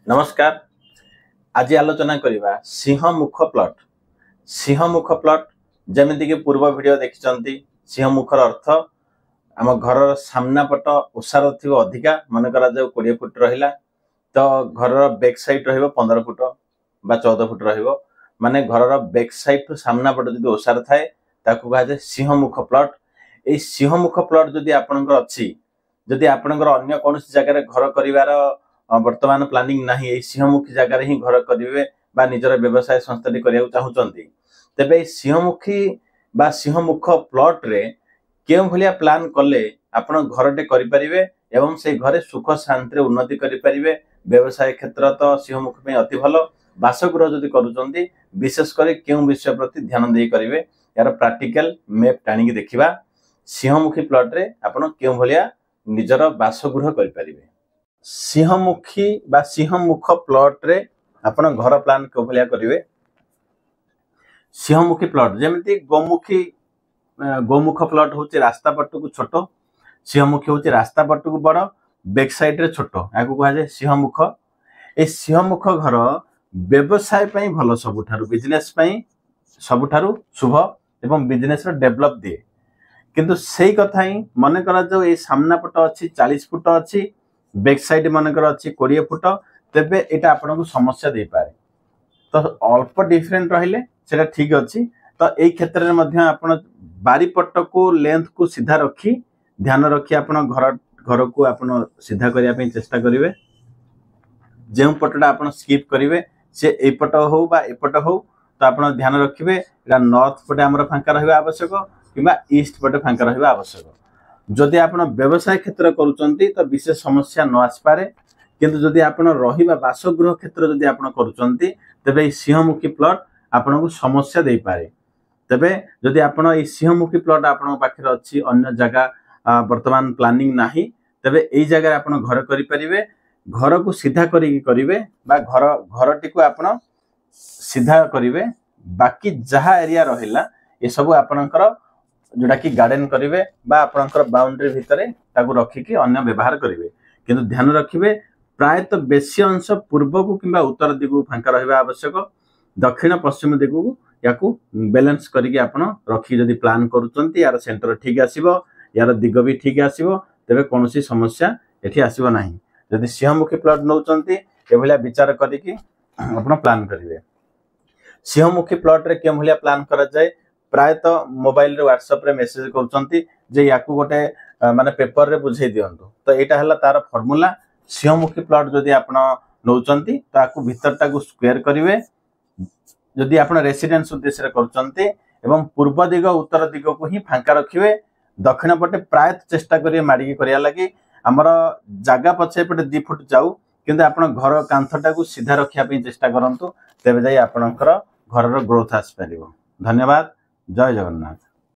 नमस्कार। आज आलोचना करवा सिंहमुख प्लॉट। सिंहमुख प्लॉट जमीती कि पूर्व वीडियो देखिं सिंहमुखर अर्थ आम घर सामना पट ओसार थी अधिका मन करा 20 फुट रहा तो घर बैक साइड रहा 15 फुट बा 14 फुट रहा माने घर बैक साइड टू सामना पट जो ओसार थाए कहुए सिंहमुख प्लॉट। ये सिंहमुख प्लॉट जदि आपणकर अच्छी जदि आपणकर अन्य कौन जगह घर कर वर्तमान प्लानिंग ना सिंहमुखी जगार ही घर करेंगे बा निजर व्यवसाय संस्थाटी करने चाहूँगी तेबे सिंहमुखी बा सिंहमुख प्लॉट रे केउं भलिया प्लान कले आपण घरटे करें एवं से घरे सुख शांति उन्नति करें। व्यवसाय क्षेत्र तो सिंहमुख में अति भल बासगृह जदि करुँच विशेषकर केउं विषय प्रति ध्यान दे करेंगे यार प्रैक्टिकल मैप टाणी देखा सिंहमुखी प्लॉट रे आपण केउं भलिया निजर बासगृह करें। सिंहमुखी बा सिंहमुख प्लॉट रे आपण घर प्लान को भलिया करेंगे। सिंहमुखी प्लॉट जमीती गोमुख प्लॉट हूँ रास्ता पट को छोट सिंहमुखी हूँ रास्ता पट को बड़ बैक साइड रे छोट या कहुए सिंहमुख। ए सिंहमुख घर व्यवसाय भल सबुठारु बिजनेस सबुठारु शुभ एवं बिजनेस डेवलप दिए किंतु सही कथा ही मन करा जो ये सामना पट अच्छी 40 फुट अच्छी बैक साइड मनकर अच्छी 20 फुट तेबे एटा आपन को समस्या दे पारे तो अल्प डिफरेंट रहिले सेटा ठीक अच्छी। तो यही क्षेत्र में आपन बारीपट को लेंथ को सीधा रखी ध्यान रखी आपन घर को आपन सीधा करने चेष्टा करेंगे। जो पटटा आपन स्किप करेंगे से एपट हो बा एपट हो तो आपन ध्यान रखिए नॉर्थ पटे आमर फांका रहा आवश्यक कि ईस्ट पटे फांका रहा आवश्यक। जदि आपण व्यवसाय क्षेत्र करुचंती तो विशेष समस्या न आसपारे किंतु जदि आपण रहिबा बासगृह क्षेत्र जदि आपण करुचंती तेबे सिंहमुखी प्लॉट आपण को समस्या दे पारे। तेबे जदि आपण ए सिंहमुखी प्लॉट आपण पाखरे अछि अन्य जगह वर्तमान प्लानिंग नाही तेबे एई जगह आपण घर करि परिबे घर को सीधा करिवे बा घरटी को आपण सीधा करिवे बाकी जहा एरिया रहिला ए सब आपणकर जोटा कि गार्डन करेंगे आपणकर बाउंड्री भितर ताकू रखिकी अन्य व्यवहार करेंगे किंतु ध्यान रखिए प्रायतः बेसी अंश पूर्व को किंबा उत्तर दिग फांका रहा आवश्यक दक्षिण पश्चिम दिग को या बैलेंस करके आपन रखी जदि प्लान करुचंती यार सेंटर ठीक आसीबो यार दिग भी ठीक आसीबो तेबे कोनोसी समस्या एठी आसीबो नाही। जदि सिंहमुखी प्लॉट नौचंती एभलिया विचार करके आपन प्लान करेंगे। सिंहमुखी प्लॉट रे केम भलिया प्लान करा जाए प्रायतः मोबाइल रे व्हाट्सएप रे मेसेज करचंती जे याकू गोटे माने पेपर रे बुझे दियंतु तो एटा हला तार फार्मूला। सिंहमुखी प्लॉट जदि आपण नौचंती तो आकू भीतरटा को स्क्वायर करिवे जदि आपण रेसिडेंस उद्देश्य रे करचंती एवं पूर्व दिग उत्तर दिग को ही फांका रखिवे दक्षिण पटे प्रायतः चेष्टा करिवे माडी करिया लागि हमर जागा पछे पटे 2 फुट जाऊ किंतु आपण घर कांथटा को सीधा रखिया पे चेष्टा करंतु तेबे जाई आपणकर घरर ग्रोथ आस परिबो। धन्यवाद। जय जगन्नाथ।